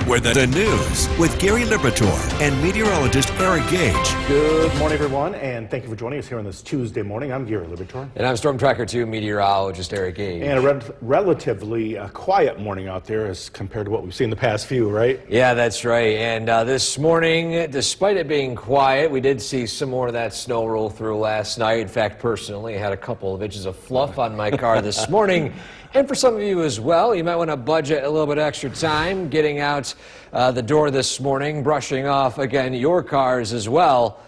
with the news with Gary Liberatore and meteorologist Eric Gage. Good morning, everyone, and thank you for joining us here on this Tuesday morning. I'm Gary Liberatore. And I'm Storm Tracker 2 meteorologist Eric Gage. And a relatively quiet morning out there as compared to what we've seen the past few, right? Yeah, that's right. And this morning, despite it being quiet, we did see some more of that snow roll through last night. In fact, personally, I had a couple of inches of fluff on my car this morning. And for some of you as well, you might want to budget a little bit extra time getting out the door this morning, brushing off, again, your cars as well.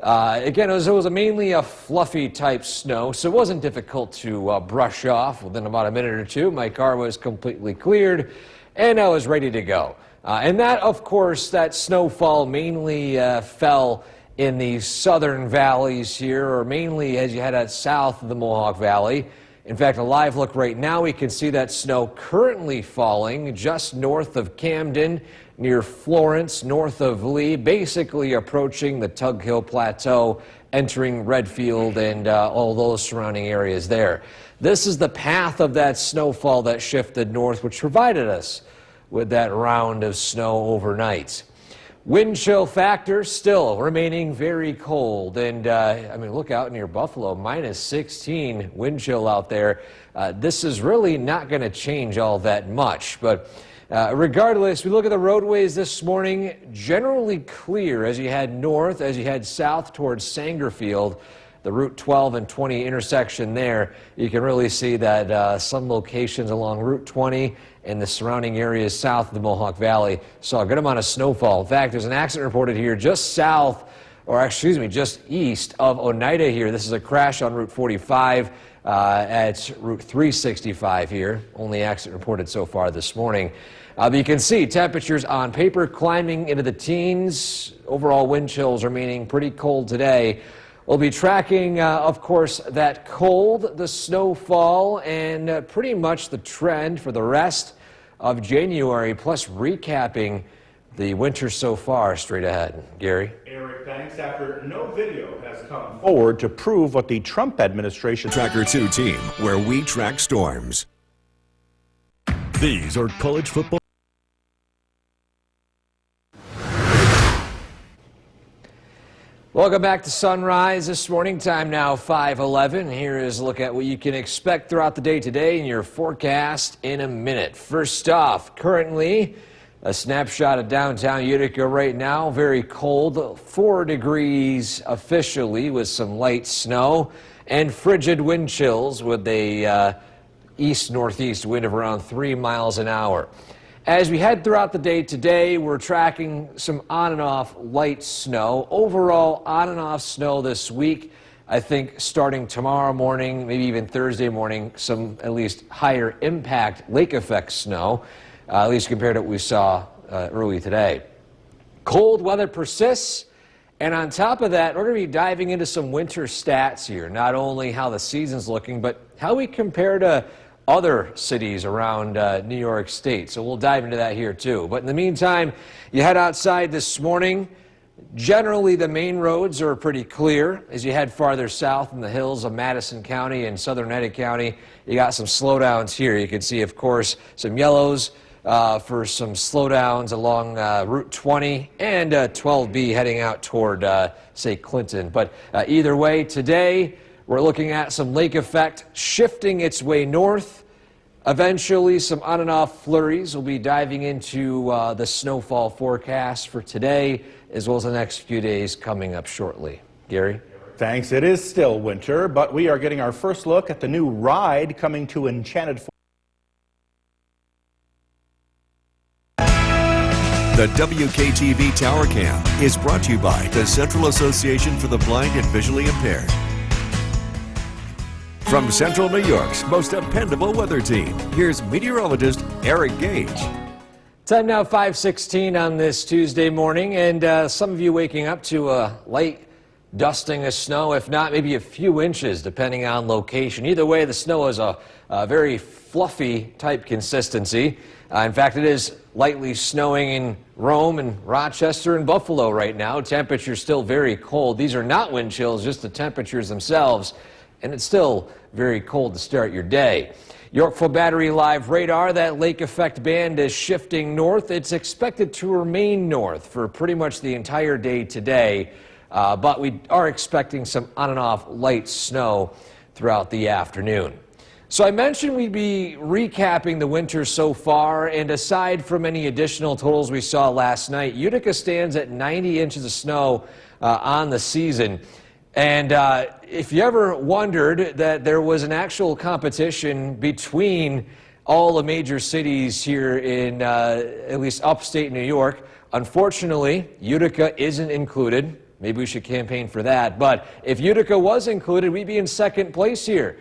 Again, it was mainly a fluffy type snow, so it wasn't difficult to brush off. Within about a minute or two, my car was completely cleared, and I was ready to go. And that, of course, that snowfall mainly fell in the southern valleys here, or mainly as you head out south of the Mohawk Valley. In fact, a live look right now, we can see that snow currently falling just north of Camden, near Florence, north of Lee, basically approaching the Tug Hill Plateau, entering Redfield and all those surrounding areas there. This is the path of that snowfall that shifted north, which provided us with that round of snow overnight. Wind chill factor still remaining very cold, and I mean, look out near Buffalo, minus 16 wind chill out there. This is really not going to change all that much, but regardless, we look at the roadways this morning, generally clear as you head north, as you head south towards Sangerfield. The Route 12 and 20 intersection there, you can really see that some locations along Route 20 and the surrounding areas south of the Mohawk Valley saw a good amount of snowfall. In fact, there's an accident reported here just south, or excuse me, just east of Oneida here. This is a crash on Route 45 at Route 365 here. Only accident reported so far this morning. But you can see temperatures on paper climbing into the teens. Overall wind chills remaining pretty cold today. We'll be tracking, of course, that cold, the snowfall, and pretty much the trend for the rest of January, plus recapping the winter so far straight ahead. Gary? Eric, thanks. After no video has come forward to prove what the Trump administration... Tracker 2 team, where we track storms. These are college football. Welcome back to Sunrise this morning. Time now 5:11. Here is a look at what you can expect throughout the day today in your forecast in a minute. First off, currently a snapshot of downtown Utica right now. Very cold, 4 degrees officially with some light snow and frigid wind chills with a east-northeast wind of around 3 miles an hour. As we head throughout the day today, we're tracking some on and off light snow. Overall, on and off snow this week. I think starting tomorrow morning, maybe even Thursday morning, some at least higher impact lake effect snow, at least compared to what we saw early today. Cold weather persists, and on top of that, we're going to be diving into some winter stats here. Not only how the season's looking, but how we compare to other cities around New York State. So we'll dive into that here too. But in the meantime, you head outside this morning. Generally, the main roads are pretty clear. As you head farther south in the hills of Madison County and southern Oneida County, you got some slowdowns here. You can see, of course, some yellows for some slowdowns along Route 20 and 12B heading out toward, say, Clinton. But either way, today, we're looking at some lake effect shifting its way north. Eventually, some on and off flurries. We'll be diving into the snowfall forecast for today, as well as the next few days coming up shortly. Gary? Thanks. It is still winter, but we are getting our first look at the new ride coming to Enchanted Forest. The WKTV Tower Cam is brought to you by the Central Association for the Blind and Visually Impaired. From Central New York's most dependable weather team, here's meteorologist Eric Gage. Time now 5:16 on this Tuesday morning, and some of you waking up to a light dusting of snow, if not maybe a few inches, depending on location. Either way, the snow is a very fluffy type consistency. In fact, it is lightly snowing in Rome and Rochester and Buffalo right now. Temperatures still very cold. These are not wind chills, just the temperatures themselves. And it's still very cold to start your day. Yorkville Battery Live radar, that lake effect band is shifting north. It's expected to remain north for pretty much the entire day today, but we are expecting some on and off light snow throughout the afternoon. So I mentioned we'd be recapping the winter so far, and aside from any additional totals we saw last night, Utica stands at 90 inches of snow on the season. And if you ever wondered that there was an actual competition between all the major cities here in at least upstate New York, unfortunately, Utica isn't included. Maybe we should campaign for that. But if Utica was included, we'd be in second place here.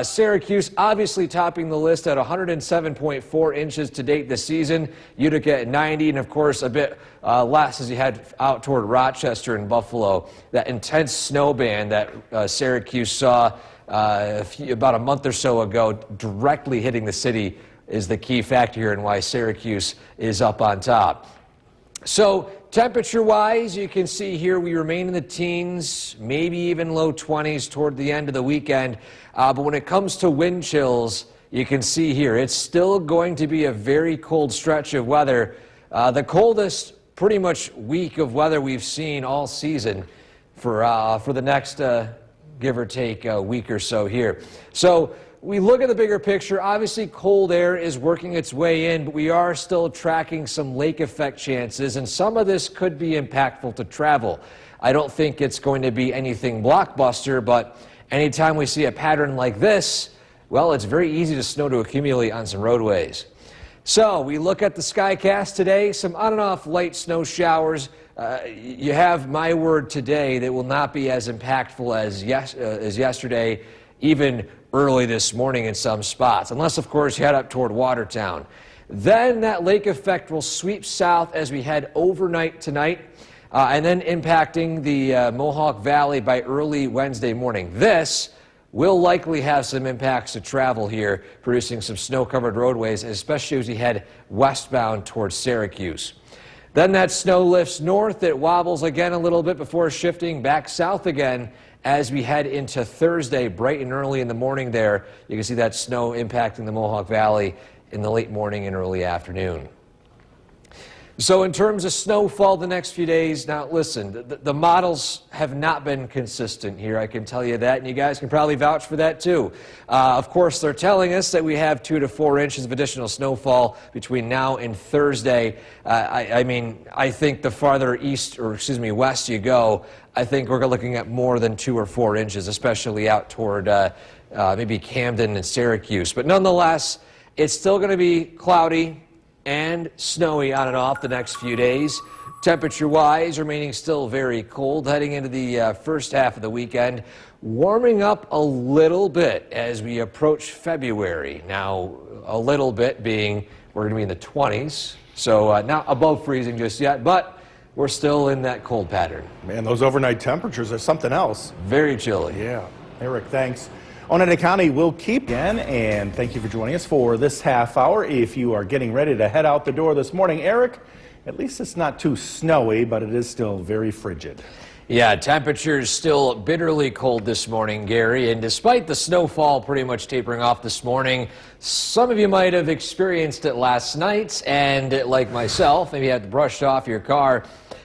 Syracuse obviously topping the list at 107.4 inches to date this season. Utica at 90, and of course a bit less as you head out toward Rochester and Buffalo. That intense snow band that Syracuse saw about a month or so ago directly hitting the city is the key factor here and why Syracuse is up on top. So temperature-wise, you can see here we remain in the teens, maybe even low 20s toward the end of the weekend. But when it comes to wind chills, you can see here it's still going to be a very cold stretch of weather. The coldest pretty much week of weather we've seen all season for the next give or take a week or so here. So we look at the bigger picture. Obviously, cold air is working its way in, but we are still tracking some lake effect chances, and some of this could be impactful to travel. I don't think it's going to be anything blockbuster, but anytime we see a pattern like this, well, it's very easy to snow to accumulate on some roadways. So we look at the skycast today, some on and off light snow showers. You have my word today that will not be as impactful as yesterday, even early this morning in some spots, unless, of course, you head up toward Watertown. Then that lake effect will sweep south as we head overnight tonight, and then impacting the Mohawk Valley by early Wednesday morning. This will likely have some impacts to travel here, producing some snow-covered roadways, especially as we head westbound towards Syracuse. Then that snow lifts north. It wobbles again a little bit before shifting back south again as we head into Thursday, bright and early in the morning there. You can see that snow impacting the Mohawk Valley in the late morning and early afternoon. So in terms of snowfall the next few days, now listen, the models have not been consistent here, I can tell you that, and you guys can probably vouch for that too. Of course, they're telling us that we have 2 to 4 inches of additional snowfall between now and Thursday. I mean, I think the farther west you go, I think we're looking at more than 2 or 4 inches, especially out toward maybe Camden and Syracuse. But nonetheless, it's still going to be cloudy and snowy on and off the next few days. Temperature-wise, remaining still very cold heading into the first half of the weekend. Warming up a little bit as we approach February. Now, a little bit being we're going to be in the 20s, so not above freezing just yet, but we're still in that cold pattern. Man, those overnight temperatures are something else. Very chilly. Yeah. Eric, thanks. Oneida County will keep again, and thank you for joining us for this half hour. If you are getting ready to head out the door this morning, Eric, at least it's not too snowy, but it is still very frigid. Yeah, temperatures still bitterly cold this morning, Gary, and despite the snowfall pretty much tapering off this morning, some of you might have experienced it last night, and like myself, maybe had to brush off your car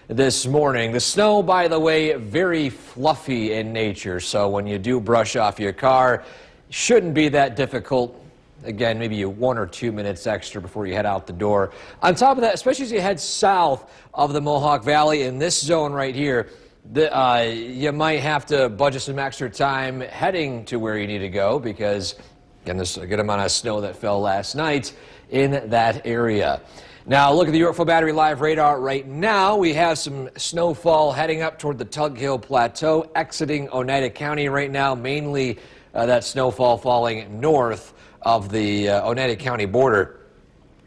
this morning. The snow, by the way, very fluffy in nature, so when you do brush off your car, shouldn't be that difficult. Again, maybe 1 or 2 minutes extra before you head out the door. On top of that, especially as you head south of the Mohawk Valley in this zone right here, you might have to budget some extra time heading to where you need to go because, again, there's a good amount of snow that fell last night in that area. Now, look at the Yorkville Battery Live radar right now. We have some snowfall heading up toward the Tug Hill Plateau, exiting Oneida County right now, mainly that snowfall falling north of the Oneida County border.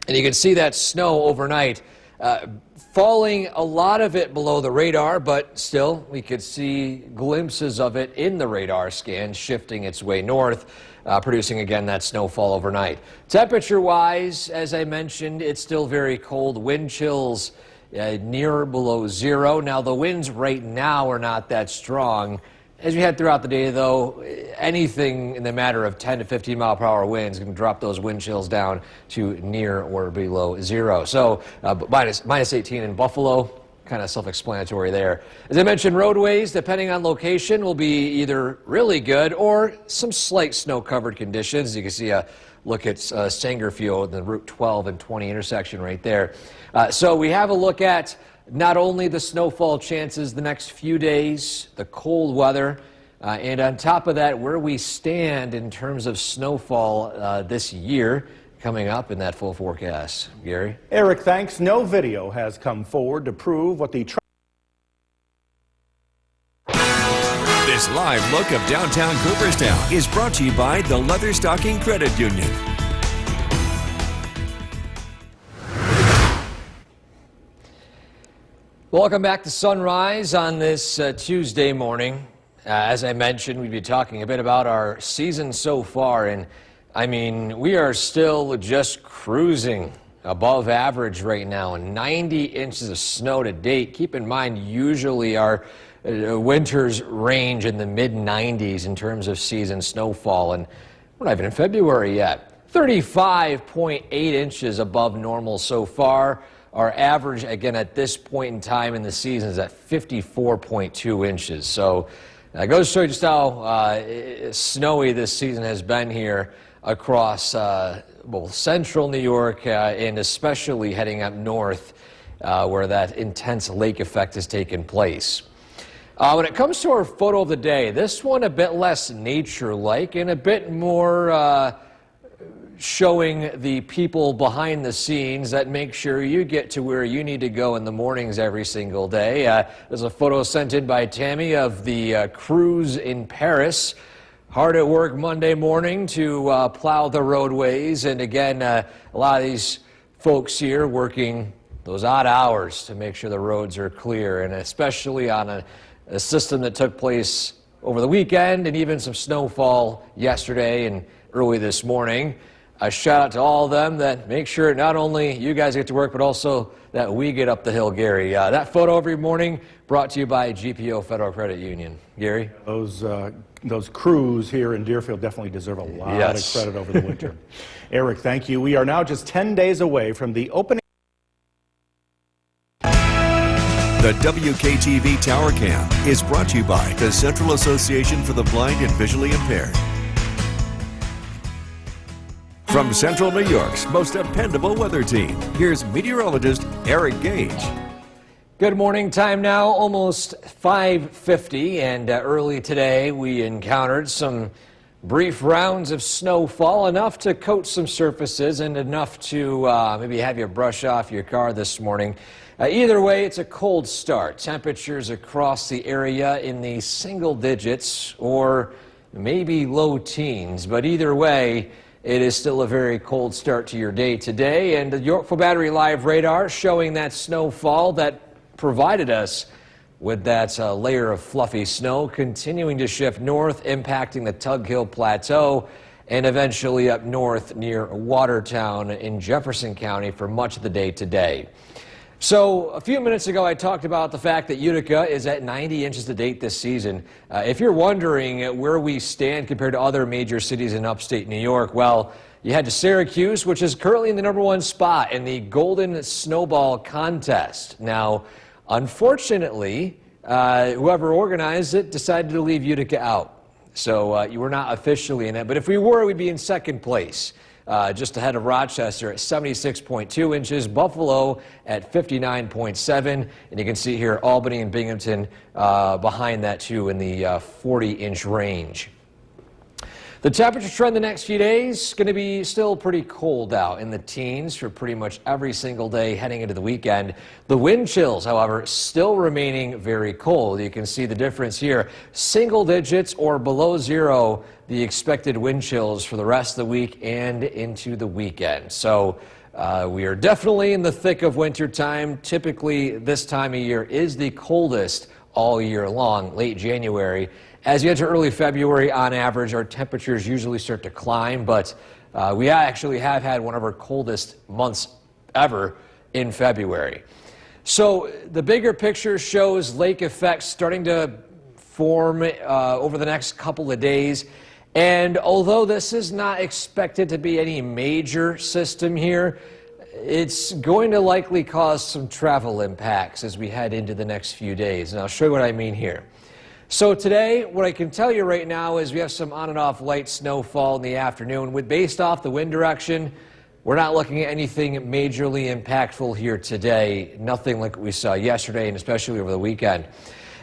And you can see that snow overnight falling, a lot of it below the radar, but still we could see glimpses of it in the radar scan shifting its way north, producing again that snowfall overnight. Temperature-wise, as I mentioned, it's still very cold. Wind chills near below zero. Now the winds right now are not that strong. As we head throughout the day, though, anything in the matter of 10 to 15 mile per hour winds can drop those wind chills down to near or below zero. So minus 18 in Buffalo, kind of self-explanatory there. As I mentioned, roadways, depending on location, will be either really good or some slight snow-covered conditions. You can see a look at Sangerfield, the Route 12 and 20 intersection right there. So we have a look at not only the snowfall chances the next few days, the cold weather, and on top of that, where we stand in terms of snowfall this year coming up in that full forecast. Gary? Eric, thanks. No video has come forward to prove what the This live look of downtown Cooperstown is brought to you by the Leatherstocking Credit Union. Welcome back to Sunrise on this Tuesday morning. As I mentioned, we'd be talking a bit about our season so far, and I mean, we are still just cruising above average right now, 90 inches of snow to date. Keep in mind, usually our winters range in the mid-90s in terms of season snowfall, and we're not even in February yet. 35.8 inches above normal so far. Our average, again, at this point in time in the season is at 54.2 inches. So that goes to show you just how snowy this season has been here across both central New York and especially heading up north where that intense lake effect has taken place. When it comes to our photo of the day, this one a bit less nature-like and a bit more showing the people behind the scenes that make sure you get to where you need to go in the mornings every single day. There's a photo sent in by Tammy of the crews in Paris. Hard at work Monday morning to plow the roadways. And again, a lot of these folks here working those odd hours to make sure the roads are clear, and especially on a system that took place over the weekend and even some snowfall yesterday and early this morning. A shout out to all of them that make sure not only you guys get to work, but also that we get up the hill, Gary. That photo every morning brought to you by GPO Federal Credit Union. Gary? Those crews here in Deerfield definitely deserve a lot of credit over the winter. Eric, thank you. We are now just 10 days away from the opening. The WKTV Tower Cam is brought to you by the Central Association for the Blind and Visually Impaired. From Central New York's most dependable weather team, here's meteorologist Eric Gage. Good morning. Time now almost 5:50, and early today we encountered some brief rounds of snowfall, enough to coat some surfaces and enough to maybe have you brush off your car this morning. Either way, it's a cold start. Temperatures across the area in the single digits or maybe low teens, but either way, it is still a very cold start to your day today, and the Yorkville Battery Live radar showing that snowfall that provided us with that layer of fluffy snow continuing to shift north, impacting the Tug Hill Plateau and eventually up north near Watertown in Jefferson County for much of the day today. So a few minutes ago, I talked about the fact that Utica is at 90 inches to date this season. If you're wondering where we stand compared to other major cities in upstate New York, well, you head to Syracuse, which is currently in the #1 spot in the Golden Snowball Contest. Now, unfortunately, whoever organized it decided to leave Utica out. So you were not officially in it, but if we were, we'd be in second place. Just ahead of Rochester at 76.2 inches, Buffalo at 59.7, and you can see here Albany and Binghamton behind that too in the 40-inch range. The temperature trend the next few days is going to be still pretty cold out in the teens for pretty much every single day heading into the weekend. The wind chills, however, still remaining very cold. You can see the difference here. Single digits or below zero, the expected wind chills for the rest of the week and into the weekend. So we are definitely in the thick of winter time. Typically, this time of year is the coldest all year long, late January. As you enter early February, on average, our temperatures usually start to climb, but we actually have had one of our coldest months ever in February. So the bigger picture shows lake effects starting to form over the next couple of days. And although this is not expected to be any major system here, it's going to likely cause some travel impacts as we head into the next few days. And I'll show you what I mean here. So today, what I can tell you right now is we have some on and off light snowfall in the afternoon. Based off the wind direction, we're not looking at anything majorly impactful here today. Nothing like what we saw yesterday and especially over the weekend.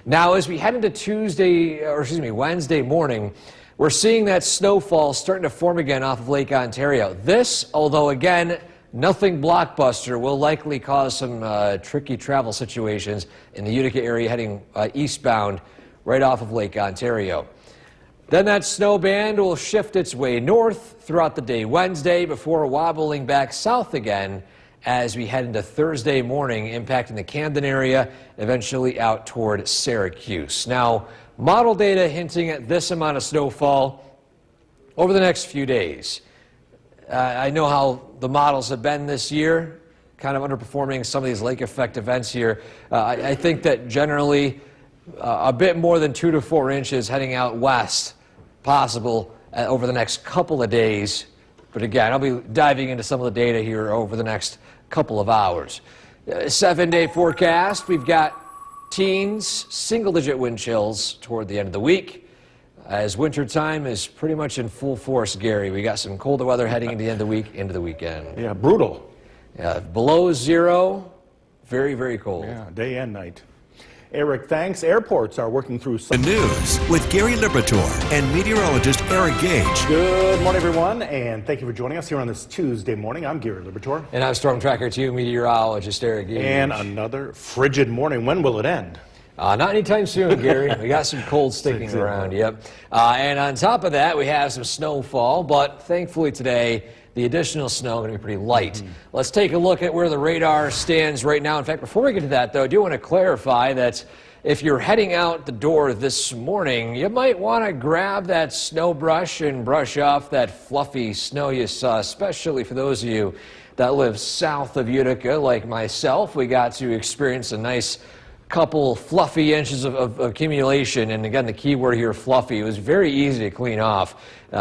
Now, as we head into Wednesday morning, we're seeing that snowfall starting to form again off of Lake Ontario. This, although again, nothing blockbuster, will likely cause some tricky travel situations in the Utica area heading eastbound right off of Lake Ontario. Then that snow band will shift its way north throughout the day Wednesday before wobbling back south again as we head into Thursday morning, impacting the Camden area, eventually out toward Syracuse. Now, model data hinting at this amount of snowfall over the next few days. I know how the models have been this year, kind of underperforming some of these lake effect events here. I think that generally a bit more than 2 to 4 inches heading out west possible over the next couple of days. But again, I'll be diving into some of the data here over the next couple of hours. 7-day forecast, we've got teens, single-digit wind chills toward the end of the week. As wintertime is pretty much in full force, Gary. We got some colder weather heading into the end of the week, into the weekend. Yeah, brutal. Yeah, below zero, very, very cold. Yeah, day and night. Eric, thanks. Airports are working through The news with Gary Liberatore and meteorologist Eric Gage. Good morning, everyone, and thank you for joining us here on this Tuesday morning. I'm Gary Liberatore. And I'm Storm Tracker 2 meteorologist Eric Gage. And another frigid morning. When will it end? Not anytime soon, Gary. We got some cold sticking around, yep. And on top of that, we have some snowfall, but thankfully today, the additional snow is going to be pretty light. Let's take a look at where the radar stands right now. In fact, before we get to that, though, I do want to clarify that if you're heading out the door this morning, you might want to grab that snow brush and brush off that fluffy snow you saw, especially for those of you that live south of Utica like myself. We got to experience a nice couple fluffy inches of accumulation, and again, the key word here, fluffy. It was very easy to clean off.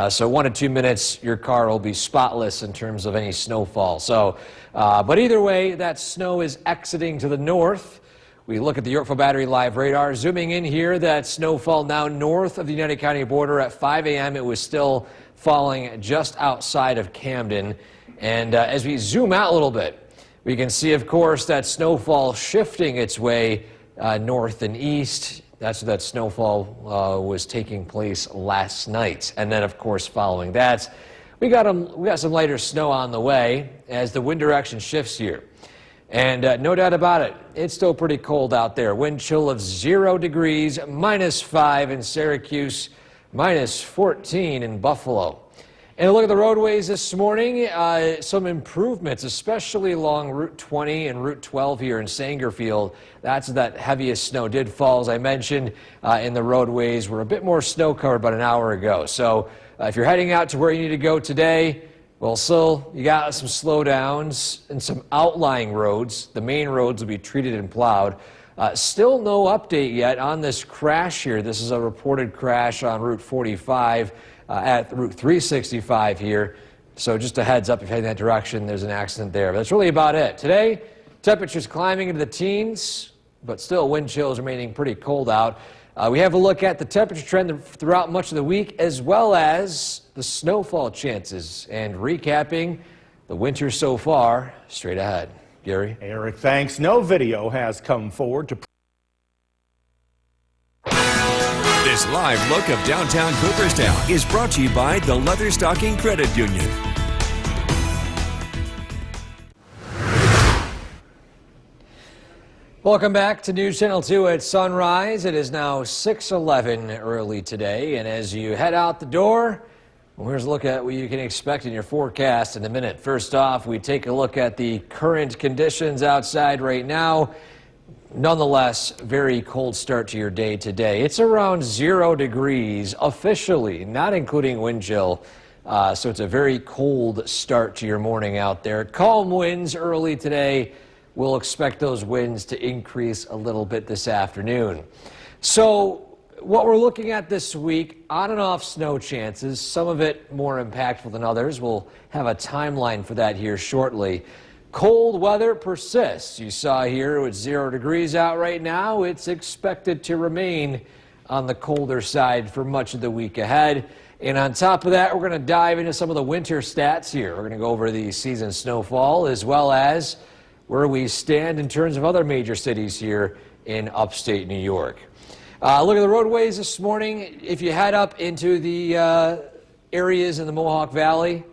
So 1 to 2 minutes, your car will be spotless in terms of any snowfall. So, but either way, that snow is exiting to the north. We look at the Yorkville Battery Live radar. Zooming in here, that snowfall now north of the United County border. At 5 a.m., it was still falling just outside of Camden. And as we zoom out a little bit, we can see, of course, that snowfall shifting its way north and east. That's where that snowfall was taking place last night. And then, of course, following that, we got some lighter snow on the way as the wind direction shifts here. And no doubt about it, it's still pretty cold out there. Wind chill of 0 degrees, -5 in Syracuse, -14 in Buffalo. And a look at the roadways this morning, some improvements, especially along Route 20 and Route 12 here in Sangerfield. That's that heaviest snow did fall, as I mentioned, in the roadways. We're a bit more snow covered about an hour ago. So if you're heading out to where you need to go today, well, still, you got some slowdowns and some outlying roads. The main roads will be treated and plowed. Still no update yet on this crash here. This is a reported crash on Route 45. At Route 365 here. So just a heads up, if you're heading that direction, there's an accident there. But that's really about it. Today, temperatures climbing into the teens, but still wind chills remaining pretty cold out. We have a look at the temperature trend throughout much of the week, as well as the snowfall chances. And recapping the winter so far, straight ahead. Gary? Eric, thanks. No video has come forward to... This live look of downtown Cooperstown is brought to you by the Leatherstocking Credit Union. Welcome back to News Channel 2 at sunrise. It is now 6:11 early today, and as you head out the door, well, here's a look at what you can expect in your forecast in a minute. First off, we take a look at the current conditions outside right now. Nonetheless, very cold start to your day today. It's around 0 degrees officially, not including wind chill. So it's a very cold start to your morning out there. Calm winds early today. We'll expect those winds to increase a little bit this afternoon. So what we're looking at this week, on and off snow chances, some of it more impactful than others. We'll have a timeline for that here shortly. Cold weather persists. You saw here it's 0 degrees out right now. It's expected to remain on the colder side for much of the week ahead. And on top of that, we're going to dive into some of the winter stats here. We're going to go over the season snowfall as well as where we stand in terms of other major cities here in upstate New York. Look at the roadways this morning. If you head up into the areas in the Mohawk Valley,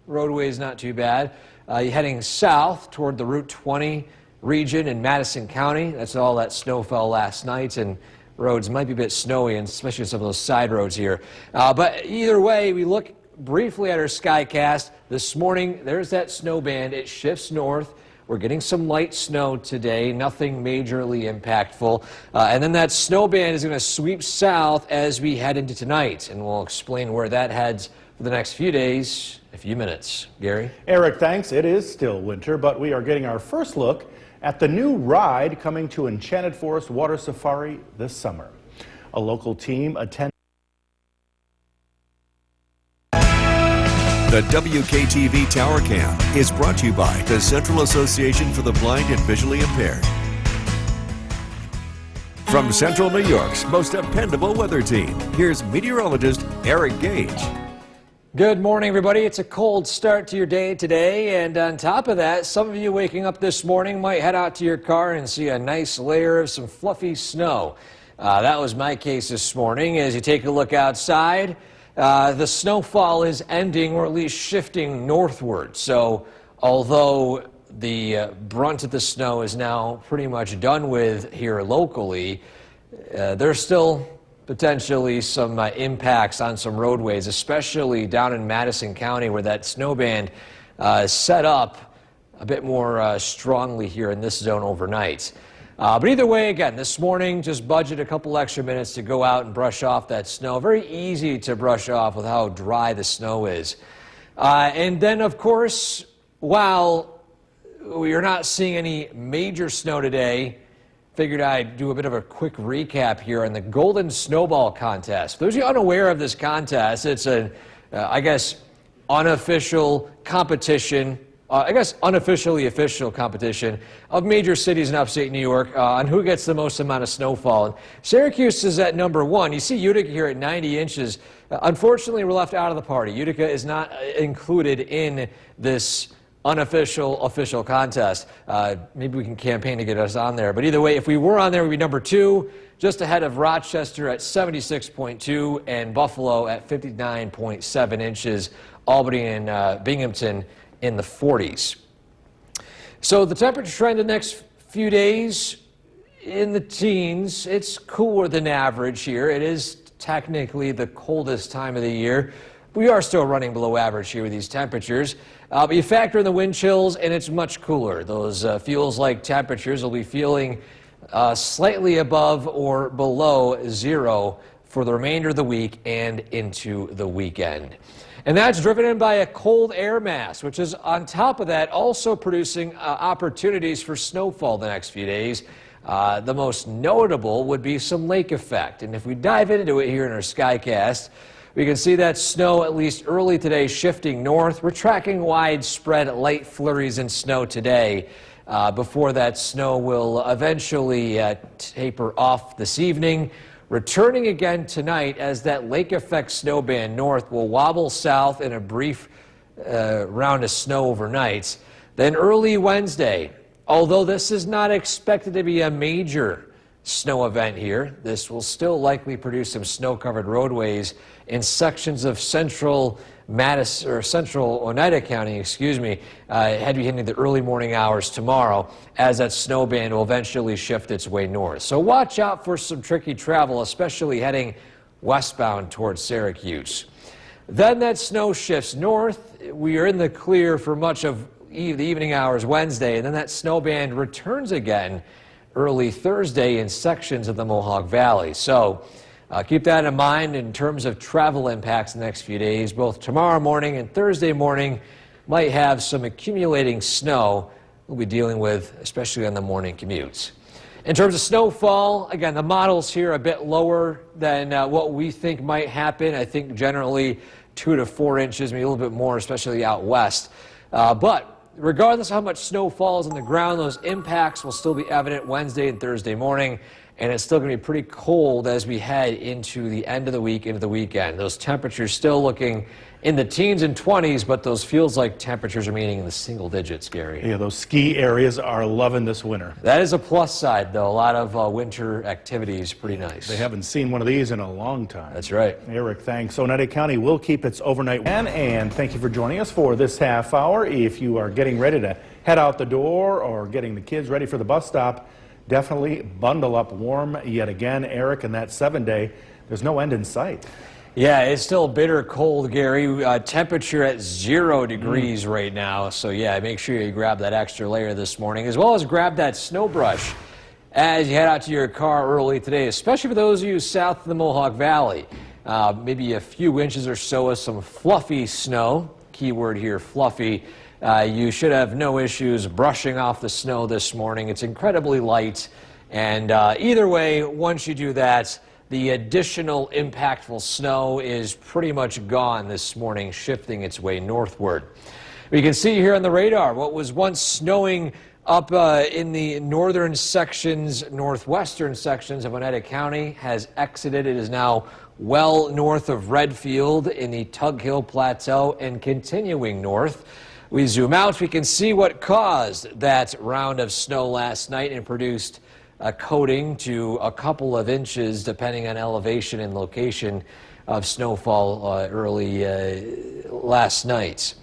roadways not too bad. You're heading south toward the Route 20 region in Madison County. That's all that snow fell last night, and roads might be a bit snowy, and especially some of those side roads here. But either way, we look briefly at our Skycast. This morning, there's that snow band. It shifts north. We're getting some light snow today, nothing majorly impactful. And then that snow band is going to sweep south as we head into tonight. And we'll explain where that heads for the next few days, a few minutes. Gary? Eric, thanks. It is still winter, but we are getting our first look at the new ride coming to Enchanted Forest Water Safari this summer. A local team attended. The WKTV Tower Cam is brought to you by the Central Association for the Blind and Visually Impaired. From Central New York's most dependable weather team, here's meteorologist Eric Gage. Good morning, everybody. It's a cold start to your day today, and on top of that, some of you waking up this morning might head out to your car and see a nice layer of some fluffy snow. That was my case this morning. As you take a look outside, the snowfall is ending, or at least shifting northward. So although the brunt of the snow is now pretty much done with here locally, there's still potentially some impacts on some roadways, especially down in Madison County where that snow band is set up a bit more strongly here in this zone overnight. But either way, again, this morning, just budget a couple extra minutes to go out and brush off that snow. Very easy to brush off with how dry the snow is. And then, of course, while we are not seeing any major snow today, figured I'd do a bit of a quick recap here on the Golden Snowball Contest. For those of you unaware of this contest, it's a, I guess, unofficial competition, unofficially official competition of major cities in upstate New York on who gets the most amount of snowfall. And Syracuse is at number 1. You see Utica here at 90 inches. Unfortunately, we're left out of the party. Utica is not included in this unofficial, official contest. Maybe we can campaign to get us on there. But either way, if we were on there, we'd be number 2, just ahead of Rochester at 76.2 and Buffalo at 59.7 inches, Albany and Binghamton in the 40s. So the temperature trend the next few days in the teens. It's cooler than average here. It is technically the coldest time of the year. We are still running below average here with these temperatures. But you factor in the wind chills, and it's much cooler. Those feels-like temperatures will be feeling slightly above or below 0 for the remainder of the week and into the weekend. And that's driven in by a cold air mass, which is on top of that also producing opportunities for snowfall the next few days. The most notable would be some lake effect. And if we dive into it here in our Skycast, we can see that snow, at least early today, shifting north. We're tracking widespread light flurries and snow today before that snow will eventually taper off this evening. Returning again tonight as that lake effect snow band north will wobble south in a brief round of snow overnight. Then early Wednesday, although this is not expected to be a major snow event here, this will still likely produce some snow-covered roadways in sections of central Madison or central Oneida County, head into the early morning hours tomorrow as that snow band will eventually shift its way north. So watch out for some tricky travel, especially heading westbound towards Syracuse. Then that snow shifts north. We are in the clear for much of the evening hours Wednesday, and then that snow band returns again early Thursday in sections of the Mohawk Valley. So keep that in mind in terms of travel impacts the next few days. Both tomorrow morning and Thursday morning might have some accumulating snow we'll be dealing with, especially on the morning commutes. In terms of snowfall, again, the models here are a bit lower than what we think might happen. I think generally 2 to 4 inches, maybe a little bit more, especially out west. But regardless of how much snow falls on the ground, those impacts will still be evident Wednesday and Thursday morning. And it's still going to be pretty cold as we head into the end of the week, into the weekend. Those temperatures still looking in the teens and 20s, but those feels like temperatures are meaning in the single digits, Gary. Yeah, those ski areas are loving this winter. That is a plus side, though. A lot of winter activities, pretty nice. They haven't seen one of these in a long time. That's right. Eric, thanks. Oneida County will keep its overnight and thank you for joining us for this half hour. If you are getting ready to head out the door or getting the kids ready for the bus stop, definitely bundle up warm yet again, Eric, and that 7-day, there's no end in sight. Yeah, it's still bitter cold, Gary. Temperature at 0 degrees right now. So, yeah, make sure you grab that extra layer this morning, as well as grab that snow brush as you head out to your car early today, especially for those of you south of the Mohawk Valley. Maybe a few inches or so of some fluffy snow. Keyword here, fluffy. You should have no issues brushing off the snow this morning. It's incredibly light. And either way, once you do that, the additional impactful snow is pretty much gone this morning, shifting its way northward. We can see here on the radar what was once snowing up in the northern sections, northwestern sections of Oneida County has exited. It is now well north of Redfield in the Tug Hill Plateau and continuing north. We zoom out, we can see what caused that round of snow last night and produced a coating to a couple of inches, depending on elevation and location, of snowfall early last night.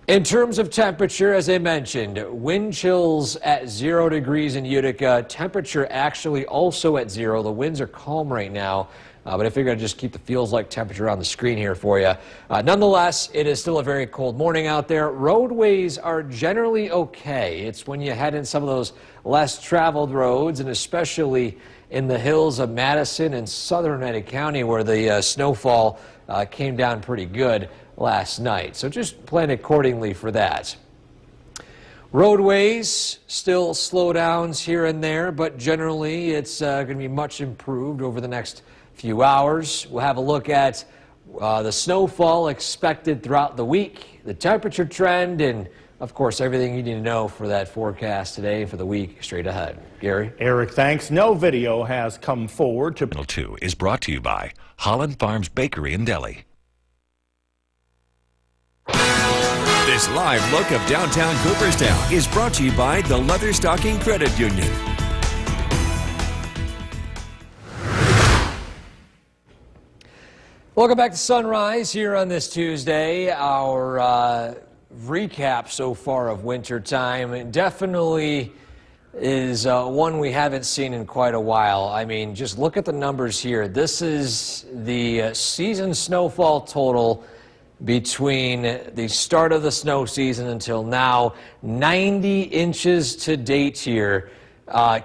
In terms of temperature, as I mentioned, wind chills at 0 degrees in Utica. Temperature actually also at 0. The winds are calm right now. But I figured I'd just keep the feels like temperature on the screen here for you. Nonetheless, it is still a very cold morning out there. Roadways are generally okay. It's when you head in some of those less traveled roads, and especially in the hills of Madison and southern Oneida County, where the snowfall came down pretty good last night. So just plan accordingly for that. Roadways, still slowdowns here and there, but generally it's going to be much improved over the next few hours. We'll have a look at the snowfall expected throughout the week, the temperature trend, and of course everything you need to know for that forecast today for the week straight ahead. Gary? Eric, thanks. No video has come forward to... Channel 2 is brought to you by Holland Farms Bakery and Deli. This live look of downtown Cooperstown is brought to you by the Leatherstocking Credit Union. Welcome back to Sunrise here on this Tuesday. Our recap so far of winter time definitely is one we haven't seen in quite a while. I mean, just look at the numbers here. This is the season snowfall total between the start of the snow season until now. 90 inches to date here.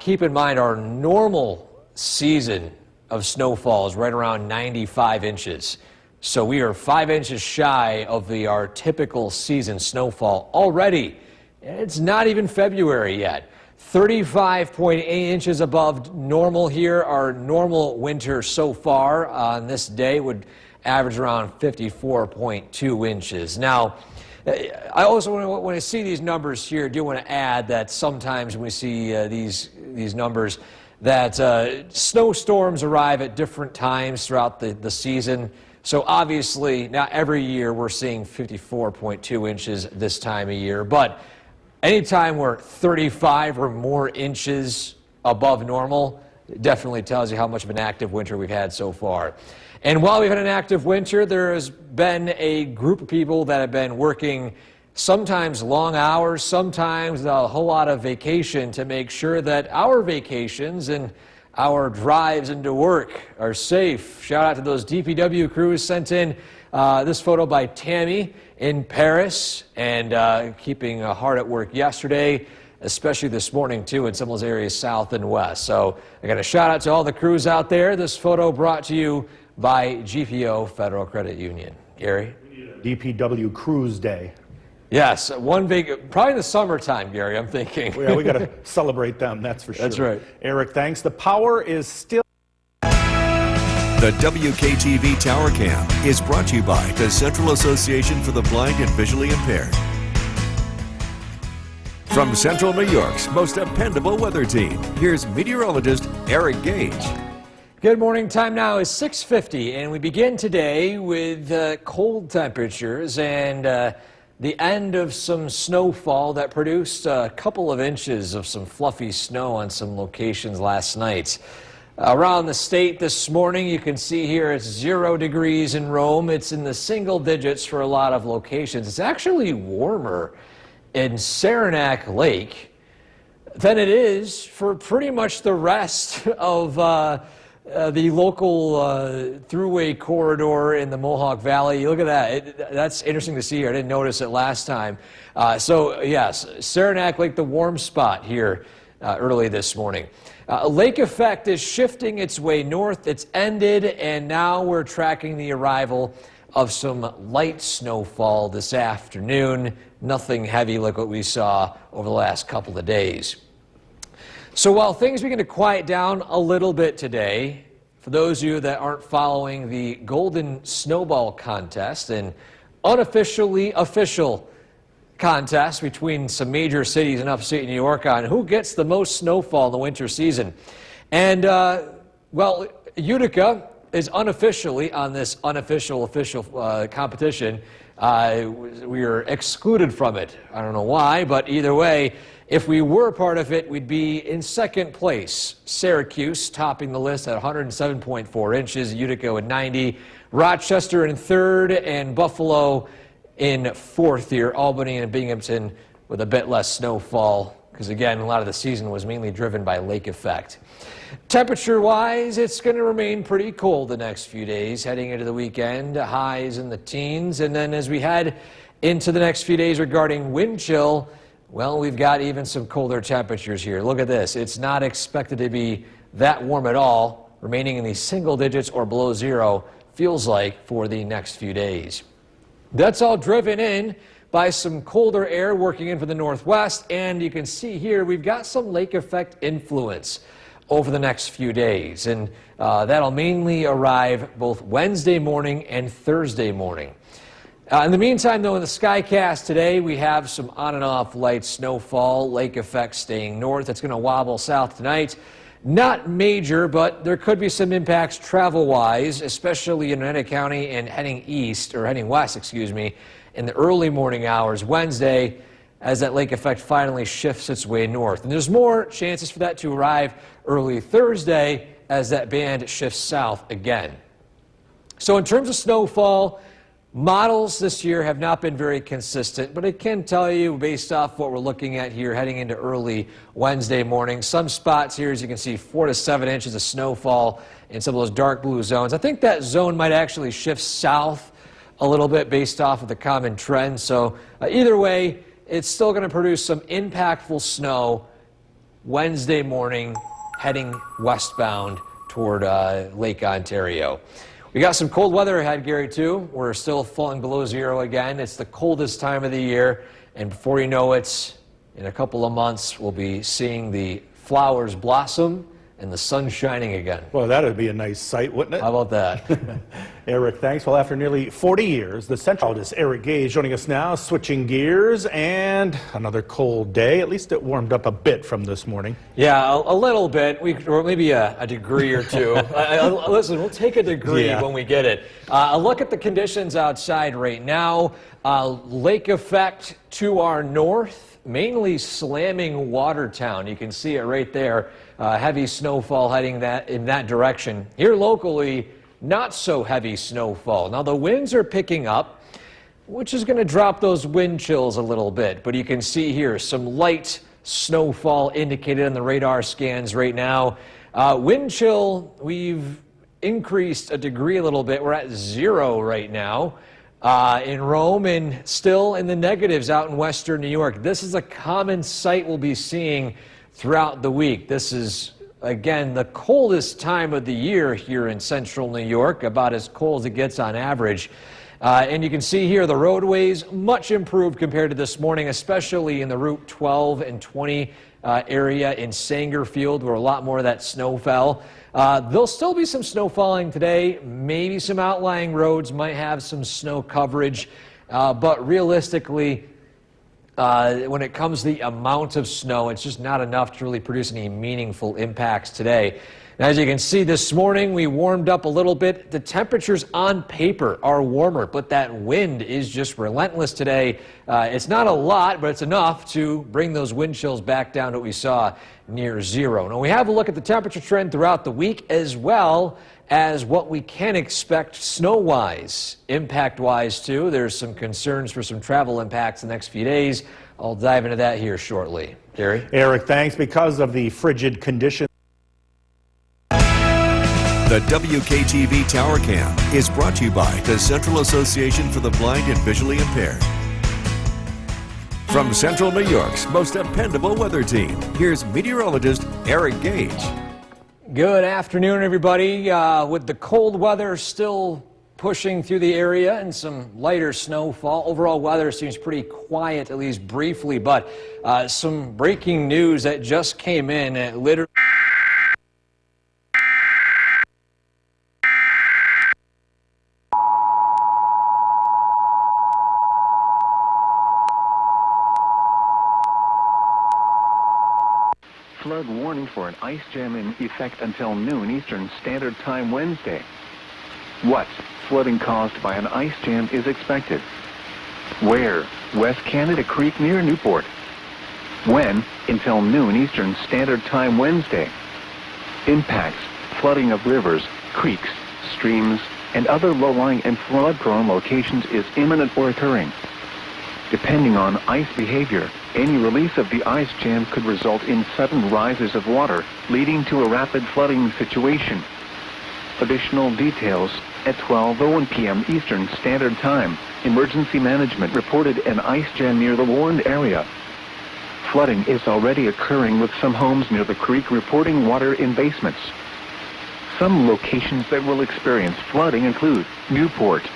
Keep in mind our normal season of snowfall is right around 95 inches. So we are 5 inches shy of our typical season snowfall already. It's not even February yet. 35.8 inches above normal here. Our normal winter so far on this day would average around 54.2 inches. Now, I also, when I see these numbers here, do want to add that sometimes when we see these numbers, that snowstorms arrive at different times throughout the season. So obviously, not every year we're seeing 54.2 inches this time of year, but anytime we're 35 or more inches above normal, it definitely tells you how much of an active winter we've had so far. And while we've had an active winter, there has been a group of people that have been working sometimes long hours, sometimes a whole lot of vacation to make sure that our vacations and our drives into work are safe. Shout out to those DPW crews sent in this photo by Tammy in Paris, and keeping hard at work yesterday, especially this morning too in some of those areas south and west. So I got a shout out to all the crews out there. This photo brought to you by GPO Federal Credit Union. Gary? DPW Cruise Day. Yes, one big, probably in the summertime, Gary, I'm thinking. Yeah, we got to celebrate them, that's for sure. That's right. Eric, thanks. The power is still. The WKTV Tower Cam is brought to you by the Central Association for the Blind and Visually Impaired. From Central New York's most dependable weather team, here's meteorologist Eric Gage. Good morning. Time now is 6:50, and we begin today with cold temperatures and the end of some snowfall that produced a couple of inches of some fluffy snow on some locations last night. Around the state this morning, you can see here it's 0 degrees in Rome. It's in the single digits for a lot of locations. It's actually warmer in Saranac Lake than it is for pretty much the rest of the local thruway corridor in the Mohawk Valley. Look at that. That's interesting to see here. I didn't notice it last time. So, yes, Saranac Lake, the warm spot here early this morning. Lake effect is shifting its way north. It's ended, and now we're tracking the arrival of some light snowfall this afternoon. Nothing heavy like what we saw over the last couple of days. So while things begin to quiet down a little bit today, for those of you that aren't following the Golden Snowball Contest, an unofficially official contest between some major cities in upstate New York on who gets the most snowfall in the winter season. And, well, Utica is unofficially on this official competition. We are excluded from it. I don't know why, but either way, if we were part of it, we'd be in second place. Syracuse topping the list at 107.4 inches, Utica at 90, Rochester in third, and Buffalo in fourth here. Albany and Binghamton with a bit less snowfall, because again, a lot of the season was mainly driven by lake effect. Temperature-wise, it's going to remain pretty cold the next few days, heading into the weekend. Highs in the teens, and then as we head into the next few days regarding wind chill, well, we've got even some colder temperatures here. Look at this. It's not expected to be that warm at all, remaining in the single digits or below zero, feels like, for the next few days. That's all driven in by some colder air working in from the northwest, and you can see here we've got some lake effect influence over the next few days, and that'll mainly arrive both Wednesday morning and Thursday morning. In the meantime, though, in the Skycast today, we have some on and off light snowfall, lake effect staying north. It's going to wobble south tonight. Not major, but there could be some impacts travel-wise, especially in Oneida County and heading west, excuse me, in the early morning hours Wednesday, as that lake effect finally shifts its way north. And there's more chances for that to arrive early Thursday as that band shifts south again. So in terms of snowfall, models this year have not been very consistent, but I can tell you, based off what we're looking at here heading into early Wednesday morning, some spots here, as you can see, 4 to 7 inches of snowfall in some of those dark blue zones. I think that zone might actually shift south a little bit based off of the common trend. So either way, it's still going to produce some impactful snow Wednesday morning heading westbound toward Lake Ontario. We got some cold weather ahead, Gary, too. We're still falling below zero again. It's the coldest time of the year, and before you know it, in a couple of months, we'll be seeing the flowers blossom and the sun shining again. Well, that would be a nice sight, wouldn't it? How about that? Eric, thanks. Well, after nearly 40 years, the centrologist Eric Gage joining us now, switching gears, and another cold day. At least it warmed up a bit from this morning. Yeah, a little bit, or maybe a degree or two. Listen, we'll take a degree when we get it. A look at the conditions outside right now. Lake effect to our north, mainly slamming Watertown. You can see it right there. Heavy snowfall heading in that direction. Here locally, not so heavy snowfall. Now the winds are picking up, which is going to drop those wind chills a little bit. But you can see here some light snowfall indicated on the radar scans right now. Wind chill, we've increased a degree a little bit. We're at 0 right now in Rome, and still in the negatives out in western New York. This is a common sight we'll be seeing throughout the week. This is, again, the coldest time of the year here in central New York, about as cold as it gets on average. And you can see here the roadways much improved compared to this morning, especially in the Route 12 and 20 area in Sangerfield, where a lot more of that snow fell. There'll still be some snow falling today. Maybe some outlying roads might have some snow coverage, but realistically, when it comes to the amount of snow, it's just not enough to really produce any meaningful impacts today. And as you can see this morning, we warmed up a little bit. The temperatures on paper are warmer, but that wind is just relentless today. It's not a lot, but it's enough to bring those wind chills back down to what we saw near zero. Now we have a look at the temperature trend throughout the week, as well as what we can expect snow-wise, impact-wise too. There's some concerns for some travel impacts the next few days. I'll dive into that here shortly. Gary? Eric, thanks. Because of the frigid conditions. The WKTV Tower Cam is brought to you by the Central Association for the Blind and Visually Impaired. From Central New York's most dependable weather team, here's meteorologist Eric Gage. Good afternoon, everybody. With the cold weather still pushing through the area and some lighter snowfall, overall weather seems pretty quiet, at least briefly, but some breaking news that just came in. Literally. Flood warning for an ice jam in effect until noon Eastern Standard Time Wednesday. What flooding caused by an ice jam is expected? Where? West Canada Creek near Newport. When? Until noon Eastern Standard Time Wednesday. Impacts: flooding of rivers, creeks, streams, and other low-lying and flood-prone locations is imminent or occurring. Depending on ice behavior, any release of the ice jam could result in sudden rises of water, leading to a rapid flooding situation. Additional details: at 12:01 p.m. Eastern Standard Time, Emergency Management reported an ice jam near the warned area. Flooding is already occurring, with some homes near the creek reporting water in basements. Some locations that will experience flooding include Newport.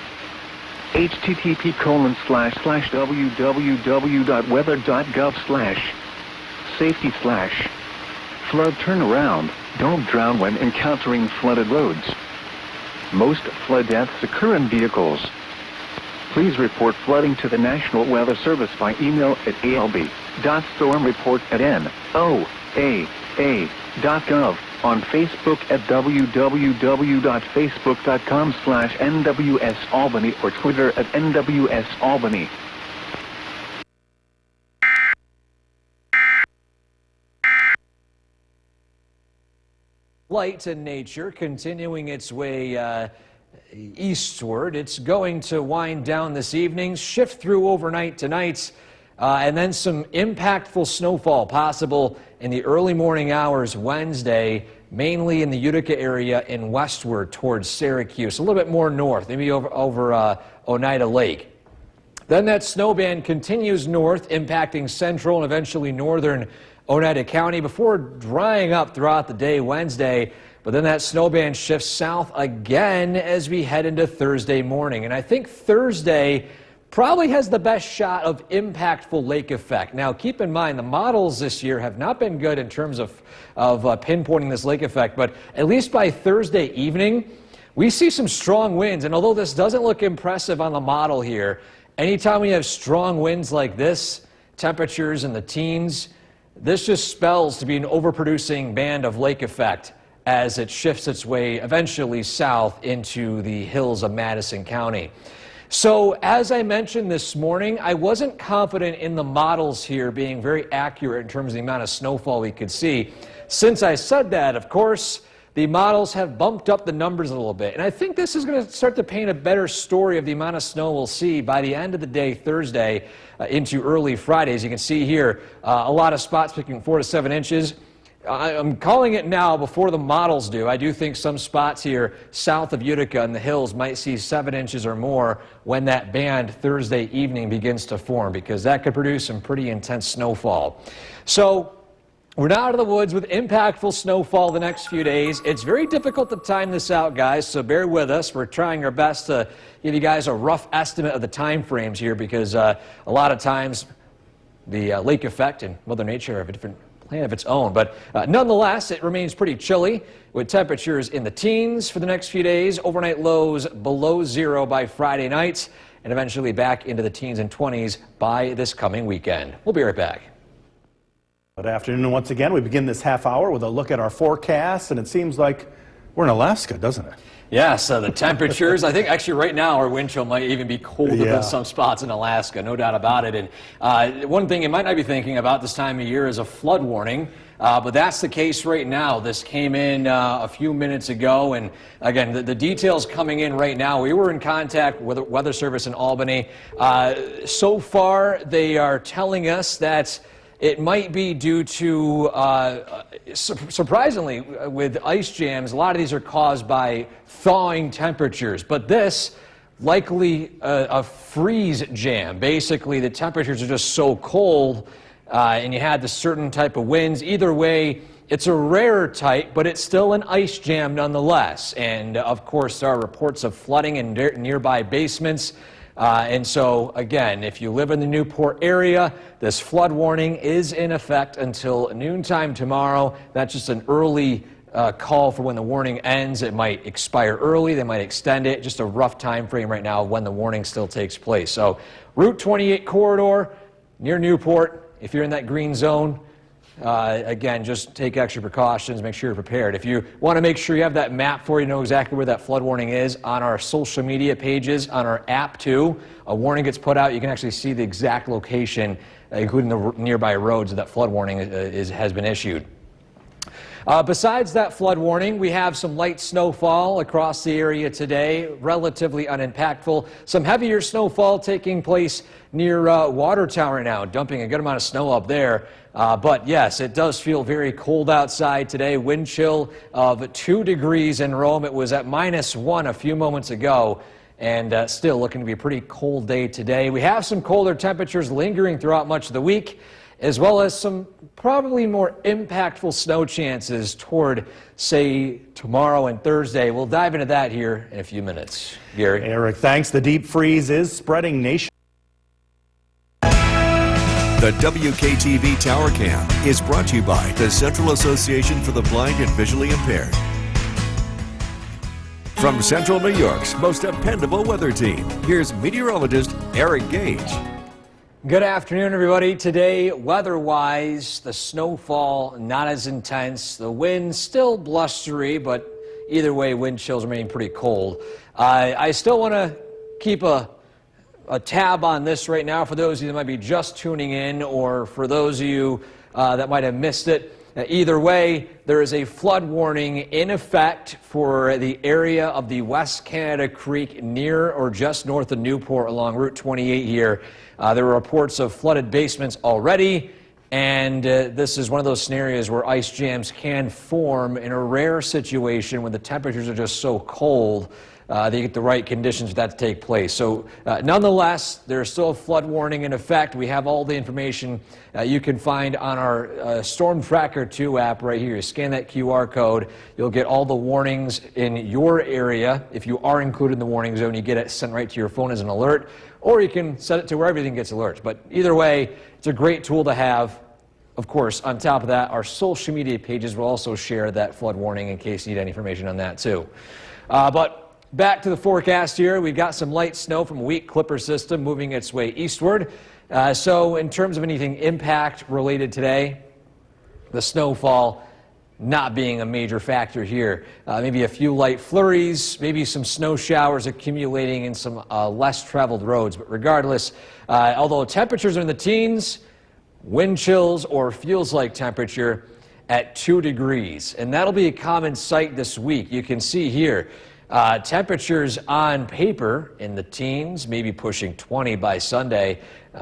http://www.weather.gov/safety/flood turnaround. Don't drown when encountering flooded roads. Most flood deaths occur in vehicles. Please report flooding to the National Weather Service by email at alb.stormreport@noaa.gov, on Facebook at www.facebook.com/NWSAlbany, or Twitter at NWSAlbany. Light in nature, continuing its way eastward. It's going to wind down this evening, shift through overnight tonight, and then some impactful snowfall possible in the early morning hours Wednesday, mainly in the Utica area and westward towards Syracuse, a little bit more north, maybe over Oneida Lake. Then that snow band continues north, impacting central and eventually northern Oneida County before drying up throughout the day Wednesday. But then that snow band shifts south again as we head into Thursday morning. And I think Thursday probably has the best shot of impactful lake effect. Now, keep in mind, the models this year have not been good in terms of pinpointing this lake effect, but at least by Thursday evening, we see some strong winds. And although this doesn't look impressive on the model here, anytime we have strong winds like this, temperatures in the teens, this just spells to be an overproducing band of lake effect as it shifts its way eventually south into the hills of Madison County. So, as I mentioned this morning, I wasn't confident in the models here being very accurate in terms of the amount of snowfall we could see. Since I said that, of course, the models have bumped up the numbers a little bit. And I think this is going to start to paint a better story of the amount of snow we'll see by the end of the day Thursday into early Friday. As you can see here, a lot of spots picking 4 to 7 inches. I'm calling it now before the models do. I do think some spots here south of Utica in the hills might see 7 inches or more when that band Thursday evening begins to form, because that could produce some pretty intense snowfall. So We're now out of the woods with impactful snowfall the next few days. It's very difficult to time this out, guys, so bear with us. We're trying our best to give you guys a rough estimate of the time frames here because a lot of times the lake effect and Mother Nature have a different plan of its own. But nonetheless, it remains pretty chilly with temperatures in the teens for the next few days, overnight lows below zero by Friday night, and eventually back into the teens and 20s by this coming weekend. We'll be right back. Good afternoon once again. We begin this half hour with a look at our forecast, and it seems like we're in Alaska, doesn't it? Yeah, so the temperatures, I think actually right now our wind chill might even be colder than some spots in Alaska, no doubt about it. And one thing you might not be thinking about this time of year is a flood warning, but that's the case right now. This came in a few minutes ago, and again, the details coming in right now. We were in contact with the Weather Service in Albany. So far, they are telling us that it might be due to, surprisingly, with ice jams, a lot of these are caused by thawing temperatures. But this, likely a freeze jam. Basically, the temperatures are just so cold, and you had the certain type of winds. Either way, it's a rarer type, but it's still an ice jam nonetheless. And, of course, there are reports of flooding in nearby basements. And so, again, if you live in the Newport area, this flood warning is in effect until noontime tomorrow. That's just an early call for when the warning ends. It might expire early. They might extend it. Just a rough time frame right now when the warning still takes place. So, Route 28 corridor near Newport, if you're in that green zone, again, just take extra precautions, make sure you're prepared. If you want to make sure you have that map for you, know exactly where that flood warning is, on our social media pages, on our app too, a warning gets put out, you can actually see the exact location, including the nearby roads that flood warning has been issued. Besides that flood warning, we have some light snowfall across the area today, relatively unimpactful. Some heavier snowfall taking place near Watertown right now, dumping a good amount of snow up there. But yes, it does feel very cold outside today. Wind chill of 2 degrees in Rome. It was at -1 a few moments ago, and still looking to be a pretty cold day today. We have some colder temperatures lingering throughout much of the week, as well as some probably more impactful snow chances toward, say, tomorrow and Thursday. We'll dive into that here in a few minutes. Gary? Eric, thanks. The deep freeze is spreading nation. The WKTV Tower Cam is brought to you by the Central Association for the Blind and Visually Impaired. From Central New York's most dependable weather team, here's meteorologist Eric Gage. Good afternoon, everybody. Today, weather-wise, the snowfall not as intense. The wind still blustery, but either way, wind chills remain pretty cold. I still want to keep a tab on this right now for those of you that might be just tuning in, or for those of you that might have missed it. Either way, there is a flood warning in effect for the area of the West Canada Creek near or just north of Newport along Route 28 here. There were reports of flooded basements already, and this is one of those scenarios where ice jams can form in a rare situation when the temperatures are just so cold. They get the right conditions for that to take place. So nonetheless, there's still a flood warning in effect. We have all the information you can find on our Storm Tracker 2 app right here. You scan that QR code. You'll get all the warnings in your area. If you are included in the warning zone, you get it sent right to your phone as an alert, or you can set it to where everything gets alerts. But either way, it's a great tool to have. Of course, on top of that, our social media pages will also share that flood warning in case you need any information on that too. But back to the forecast here. We've got some light snow from a weak Clipper system moving its way eastward. So in terms of anything impact related today, the snowfall not being a major factor here. Maybe a few light flurries, maybe some snow showers accumulating in some less traveled roads. But regardless, although temperatures are in the teens, wind chills or feels like temperature at 2 degrees. And that'll be a common sight this week. You can see here, temperatures on paper in the teens, maybe pushing 20 by Sunday.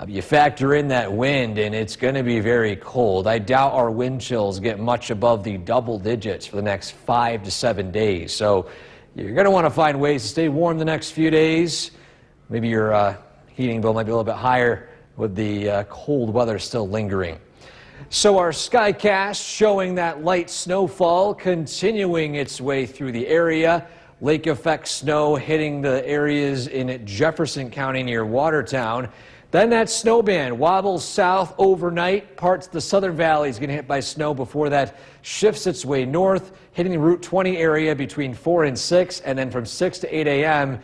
You factor in that wind, and it's going to be very cold. I doubt our wind chills get much above the double digits for the next 5 to 7 days. So you're going to want to find ways to stay warm the next few days. Maybe your heating bill might be a little bit higher with the cold weather still lingering. So our Skycast showing that light snowfall continuing its way through the area. Lake effect snow hitting the areas in Jefferson County near Watertown. Then that snow band wobbles south overnight. Parts of the southern valley is getting hit by snow before that shifts its way north, hitting the Route 20 area between 4 and 6, and then from 6 to 8 a.m.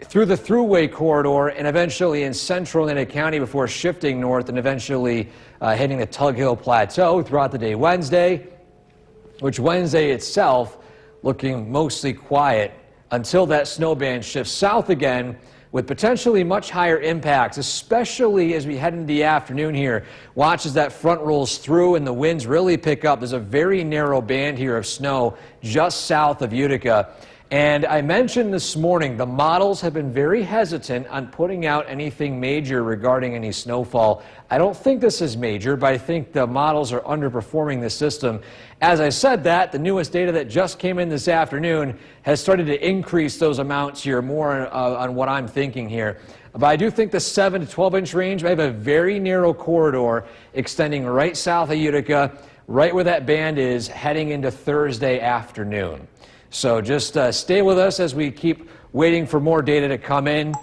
through the Thruway corridor and eventually in central Oneida County before shifting north and eventually hitting the Tug Hill Plateau throughout the day Wednesday, which Wednesday itself looking mostly quiet until that snow band shifts south again with potentially much higher impacts, especially as we head into the afternoon here. Watch as that front rolls through and the winds really pick up. There's a very narrow band here of snow just south of Utica. And I mentioned this morning, the models have been very hesitant on putting out anything major regarding any snowfall. I don't think this is major, but I think the models are underperforming the system. As I said that, the newest data that just came in this afternoon has started to increase those amounts here more on what I'm thinking here. But I do think the 7 to 12 inch range, I have a very narrow corridor extending right south of Utica, right where that band is, heading into Thursday afternoon. So just stay with us as we keep waiting for more data to come in.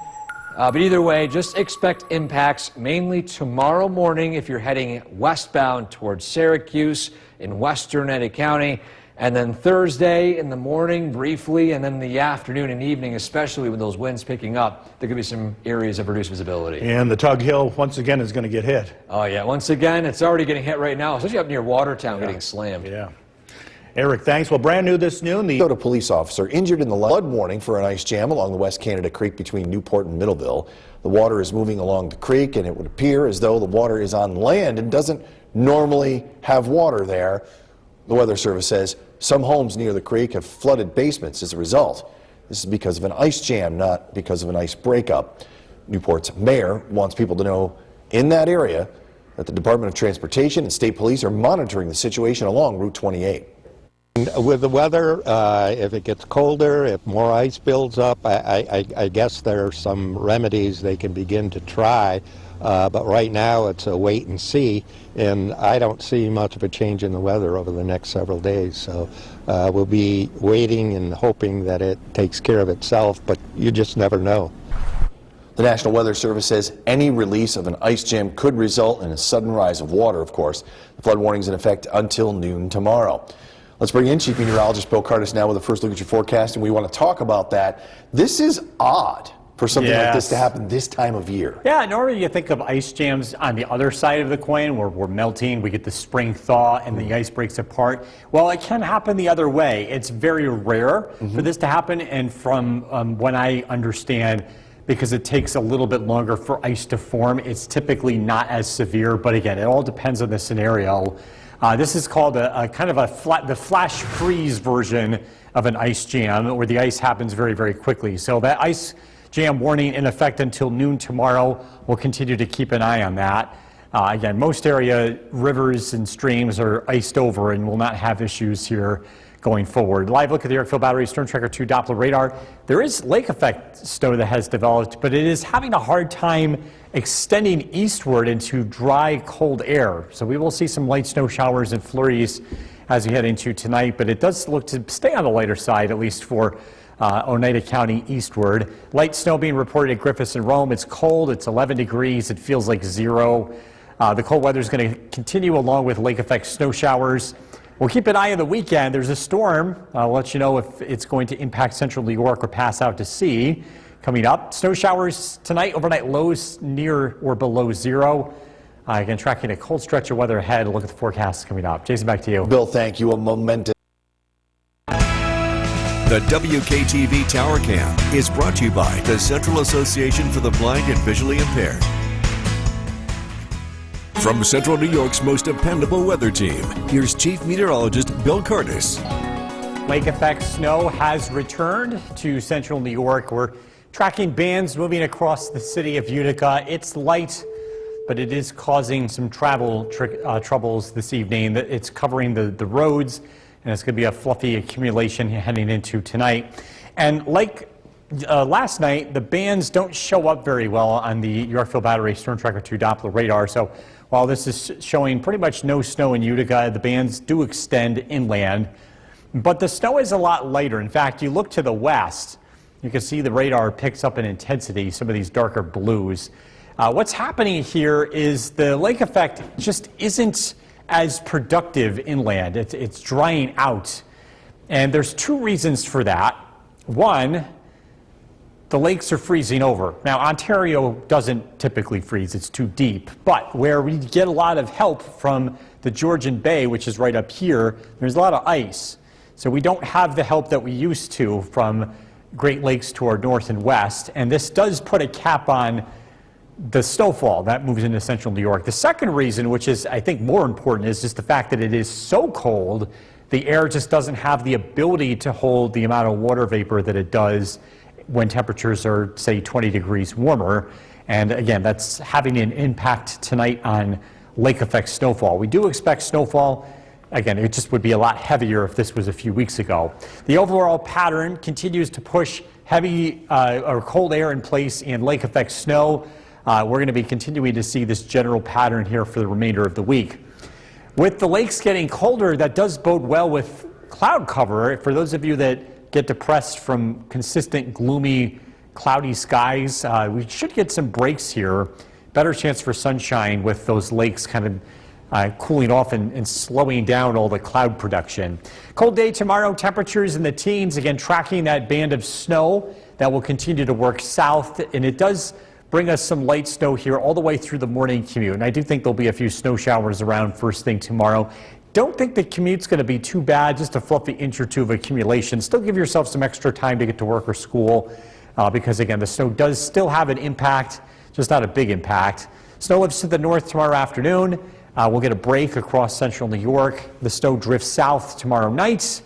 But either way, just expect impacts mainly tomorrow morning if you're heading westbound towards Syracuse in western Oneida County. And then Thursday in the morning briefly, and then in the afternoon and evening, especially with those winds picking up, there could be some areas of reduced visibility. And the Tug Hill, once again, is going to get hit. Oh, yeah. Once again, it's already getting hit right now, especially up near Watertown, getting slammed. Yeah. Eric, thanks. Well, brand new this noon. The Minnesota police officer injured in the flood warning for an ice jam along the West Canada Creek between Newport and Middleville. The water is moving along the creek, and it would appear as though the water is on land and doesn't normally have water there. The Weather Service says some homes near the creek have flooded basements as a result. This is because of an ice jam, not because of an ice breakup. Newport's mayor wants people to know in that area that the Department of Transportation and state police are monitoring the situation along Route 28. With the weather, if it gets colder, if more ice builds up, I guess there are some remedies they can begin to try. But right now it's a wait and see, and I don't see much of a change in the weather over the next several days. So we'll be waiting and hoping that it takes care of itself, but you just never know. The National Weather Service says any release of an ice jam could result in a sudden rise of water, of course. The flood warning is in effect until noon tomorrow. Let's bring in Chief Meteorologist Bill Curtis now with a first look at your forecast, and we want to talk about that. This is odd for something like this to happen this time of year. Yeah, normally you think of ice jams on the other side of the coin where we're melting, we get the spring thaw and the ice breaks apart. Well, it can happen the other way. It's very rare for this to happen, and from when I understand, because it takes a little bit longer for ice to form, it's typically not as severe, but again, it all depends on the scenario. This is called a kind of the flash freeze version of an ice jam, where the ice happens very, very quickly. So that ice jam warning in effect until noon tomorrow. We'll continue to keep an eye on that. Again, most area rivers and streams are iced over and will not have issues here going forward. Live look at the Yorkville Battery Storm Tracker 2 Doppler radar. There is lake effect snow that has developed, but it is having a hard time extending eastward into dry, cold air. So we will see some light snow showers and flurries as we head into tonight, but it does look to stay on the lighter side, at least for Oneida County eastward. Light snow being reported at Griffiths and Rome. It's cold, it's 11 degrees, it feels like 0. The cold weather is going to continue along with lake effect snow showers. We'll keep an eye on the weekend. There's a storm. I'll let you know if it's going to impact central New York or pass out to sea coming up. Snow showers tonight, overnight lows near or below 0. Again, tracking a cold stretch of weather ahead. Look at the forecast coming up. Jason, back to you. Bill, thank you. A momentous. The WKTV Tower Cam is brought to you by the Central Association for the Blind and Visually Impaired. From Central New York's most dependable weather team, here's Chief Meteorologist Bill Curtis. Lake effect snow has returned to central New York. We're tracking bands moving across the city of Utica. It's light, but it is causing some travel troubles this evening. It's covering the roads, and it's going to be a fluffy accumulation heading into tonight. And like last night, the bands don't show up very well on the Yorkville Battery Storm Tracker 2 Doppler radar, so while this is showing pretty much no snow in Utica, the bands do extend inland. But the snow is a lot lighter. In fact, you look to the west, you can see the radar picks up in intensity, some of these darker blues. What's happening here is the lake effect just isn't as productive inland. It's drying out. And there's two reasons for that. One, the lakes are freezing over. Now, Ontario doesn't typically freeze, it's too deep. But where we get a lot of help from the Georgian Bay, which is right up here, there's a lot of ice. So we don't have the help that we used to from Great Lakes to our north and west. And this does put a cap on the snowfall that moves into central New York. The second reason, which is I think more important, is just the fact that it is so cold, the air just doesn't have the ability to hold the amount of water vapor that it does when temperatures are, say, 20 degrees warmer. And again, that's having an impact tonight on lake effect snowfall. We do expect snowfall. Again, it just would be a lot heavier if this was a few weeks ago. The overall pattern continues to push heavy or cold air in place in lake effect snow. We're going to be continuing to see this general pattern here for the remainder of the week. With the lakes getting colder, that does bode well with cloud cover. For those of you that get depressed from consistent gloomy, cloudy skies, we should get some breaks here. Better chance for sunshine with those lakes kind of cooling off and slowing down all the cloud production. Cold day tomorrow, temperatures in the teens, again tracking that band of snow that will continue to work south, and it does bring us some light snow here all the way through the morning commute. And I do think there'll be a few snow showers around first thing tomorrow. Don't think the commute's going to be too bad, just a fluffy inch or two of accumulation. Still give yourself some extra time to get to work or school because, again, the snow does still have an impact, just not a big impact. Snow lifts to the north tomorrow afternoon. We'll get a break across central New York. The snow drifts south tomorrow night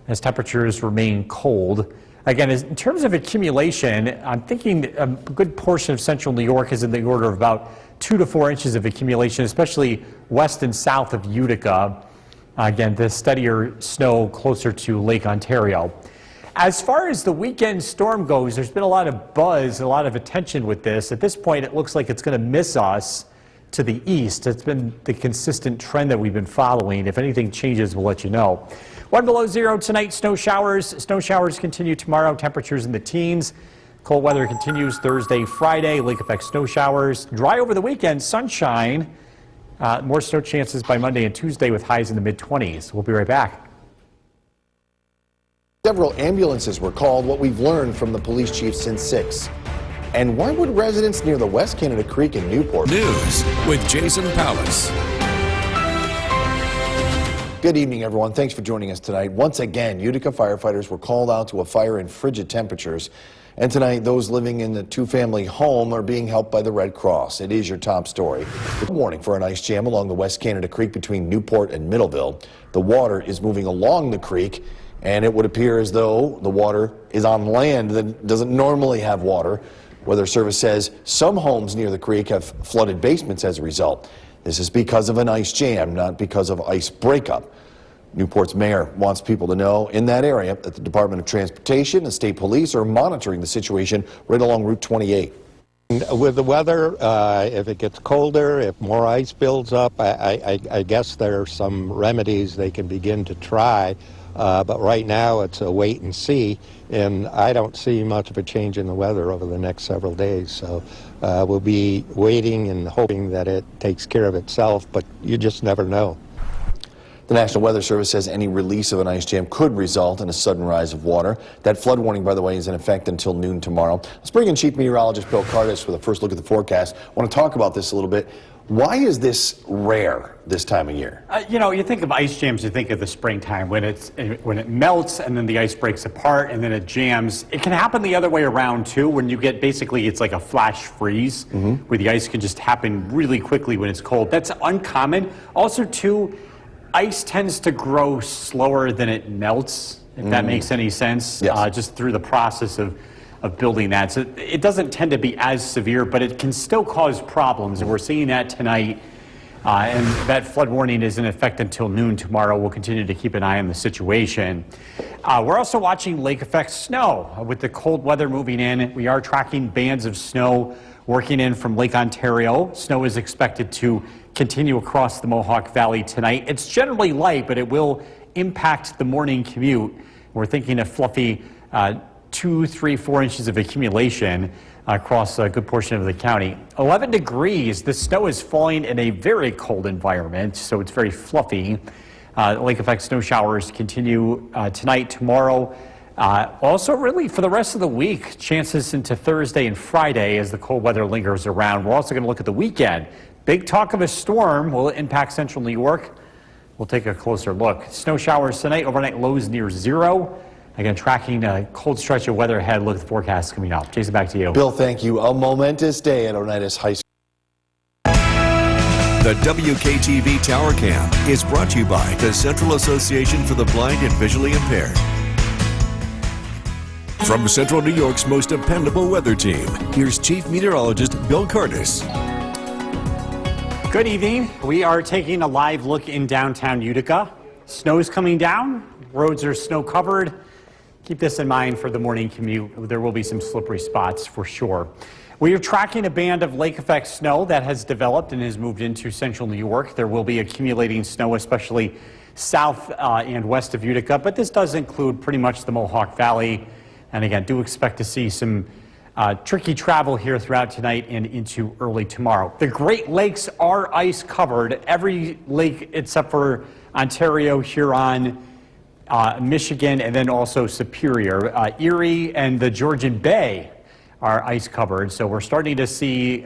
as temperatures remain cold. Again, in terms of accumulation, I'm thinking a good portion of central New York is in the order of about 2 to 4 inches of accumulation, especially west and south of Utica. Again, the steadier snow closer to Lake Ontario. As far as the weekend storm goes, there's been a lot of buzz, a lot of attention with this. At this point, it looks like it's going to miss us to the east. It's been the consistent trend that we've been following. If anything changes, we'll let you know. 1 below zero tonight, snow showers. Snow showers continue tomorrow, temperatures in the teens. Cold weather continues Thursday, Friday, lake effect snow showers. Dry over the weekend, sunshine. More snow chances by Monday and Tuesday with highs in the mid-20s. We'll be right back. Several ambulances were called, what we've learned from the police chief since 6. And why would residents near the West Canada Creek in Newport... News with Jason Palace. Good evening, everyone. Thanks for joining us tonight. Once again, Utica firefighters were called out to a fire in frigid temperatures. And tonight, those living in the two-family home are being helped by the Red Cross. It is your top story. Warning for an ice jam along the West Canada Creek between Newport and Middleville. The water is moving along the creek, and it would appear as though the water is on land that doesn't normally have water. Weather Service says some homes near the creek have flooded basements as a result. This is because of an ice jam, not because of ice breakup. Newport's mayor wants people to know in that area that the Department of Transportation and state police are monitoring the situation right along Route 28. With the weather, if it gets colder, if more ice builds up, I guess there are some remedies they can begin to try. But right now it's a wait and see, and I don't see much of a change in the weather over the next several days. So we'll be waiting and hoping that it takes care of itself, but you just never know. The National Weather Service says any release of an ice jam could result in a sudden rise of water. That flood warning, by the way, is in effect until noon tomorrow. Let's bring in Chief Meteorologist Bill Cardis with a first look at the forecast. I want to talk about this a little bit. Why is this rare this time of year? You know, you think of ice jams, you think of the springtime when it melts and then the ice breaks apart and then it jams. It can happen the other way around too, when you get basically it's like a flash freeze where the ice can just happen really quickly when it's cold. That's uncommon. Also too, ice tends to grow slower than it melts, if that makes any sense, Yes. just through the process of building that. So it doesn't tend to be as severe, but it can still cause problems, and we're seeing that tonight. And that flood warning is in effect until noon tomorrow. We'll continue to keep an eye on the situation. We're also watching lake effect snow. With the cold weather moving in, we are tracking bands of snow working in from Lake Ontario. Snow is expected to continue across the Mohawk Valley tonight. It's generally light, but it will impact the morning commute. We're thinking a fluffy 2, 3, 4 inches of accumulation across a good portion of the county. 11 degrees. The snow is falling in a very cold environment, so it's very fluffy. Lake effect snow showers continue tonight, tomorrow. Also, really, for the rest of the week, chances into Thursday and Friday as the cold weather lingers around. We're also going to look at the weekend. Big talk of a storm. Will it impact central New York? We'll take a closer look. Snow showers tonight, overnight lows near 0. Again, tracking a cold stretch of weather ahead. Look at the forecast coming up. Jason, back to you. Bill, thank you. A momentous day at Oneida High School. The WKTV Tower Cam is brought to you by the Central Association for the Blind and Visually Impaired. From Central New York's most dependable weather team, here's Chief Meteorologist Bill Curtis. Good evening. We are taking a live look in downtown Utica. Snow's coming down. Roads are snow covered. Keep this in mind for the morning commute. There will be some slippery spots for sure. We are tracking a band of lake effect snow that has developed and has moved into central New York. There will be accumulating snow, especially south and west of Utica, but this does include pretty much the Mohawk Valley. And again, do expect to see some tricky travel here throughout tonight and into early tomorrow. The Great Lakes are ice covered. Every lake except for Ontario, Huron, Michigan, and then also Superior. Erie and the Georgian Bay are ice covered, so we're starting to see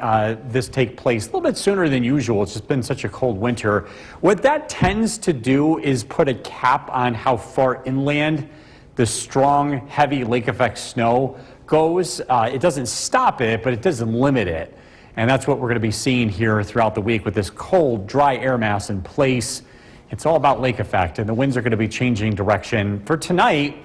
this take place a little bit sooner than usual. It's just been such a cold winter. What that tends to do is put a cap on how far inland the strong, heavy lake effect snow goes. It doesn't stop it, but it doesn't limit it. And that's what we're going to be seeing here throughout the week with this cold, dry air mass in place. It's all about lake effect, and the winds are going to be changing direction. For tonight,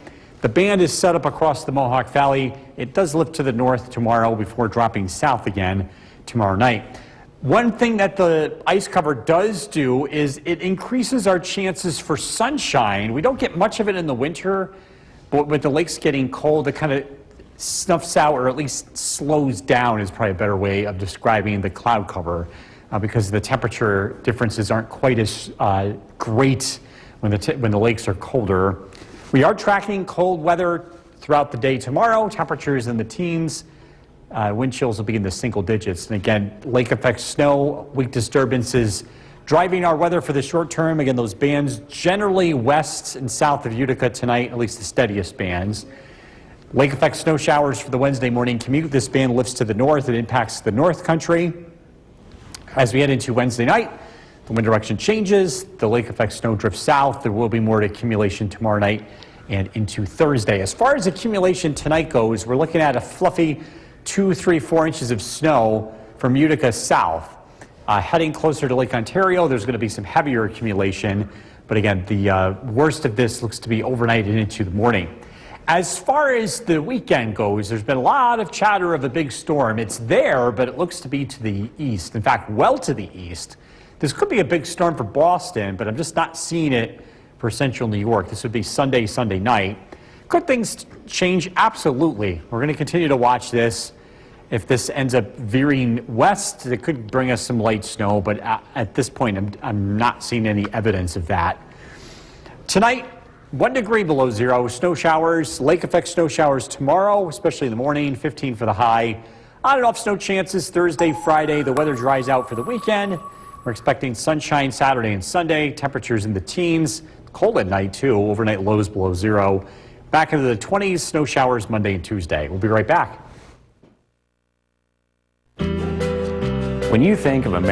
the band is set up across the Mohawk Valley. It does lift to the north tomorrow before dropping south again tomorrow night. One thing that the ice cover does do is it increases our chances for sunshine. We don't get much of it in the winter, but with the lakes getting cold, it kind of snuffs out, or at least slows down is probably a better way of describing the cloud cover. Because the temperature differences aren't quite as great when the lakes are colder. We are tracking cold weather throughout the day tomorrow. Temperatures in the teens. Wind chills will be in the single digits. And again, lake effect snow, weak disturbances driving our weather for the short term. Again, those bands generally west and south of Utica tonight, at least the steadiest bands. Lake effect snow showers for the Wednesday morning commute. This band lifts to the north. It impacts the North Country. As we head into Wednesday night, the wind direction changes. The lake effect snow drifts south. There will be more accumulation tomorrow night and into Thursday. As far as accumulation tonight goes, we're looking at a fluffy 2, 3, 4 inches of snow from Utica south. Heading closer to Lake Ontario, there's going to be some heavier accumulation. But again, the worst of this looks to be overnight and into the morning. As far as the weekend goes, there's been a lot of chatter of a big storm. It's there, but it looks to be to the east. In fact, well to the east. This could be a big storm for Boston, but I'm just not seeing it for central New York. This would be Sunday night. Could things change? Absolutely. We're going to continue to watch this. If this ends up veering west, it could bring us some light snow, but at this point, I'm not seeing any evidence of that. Tonight, 1 degree below 0, snow showers, lake effect snow showers tomorrow, especially in the morning, 15 for the high. On and off snow chances Thursday, Friday. The weather dries out for the weekend. We're expecting sunshine Saturday and Sunday. Temperatures in the teens. Cold at night, too. Overnight lows below 0. Back into the 20s, snow showers Monday and Tuesday. We'll be right back. When you think of America,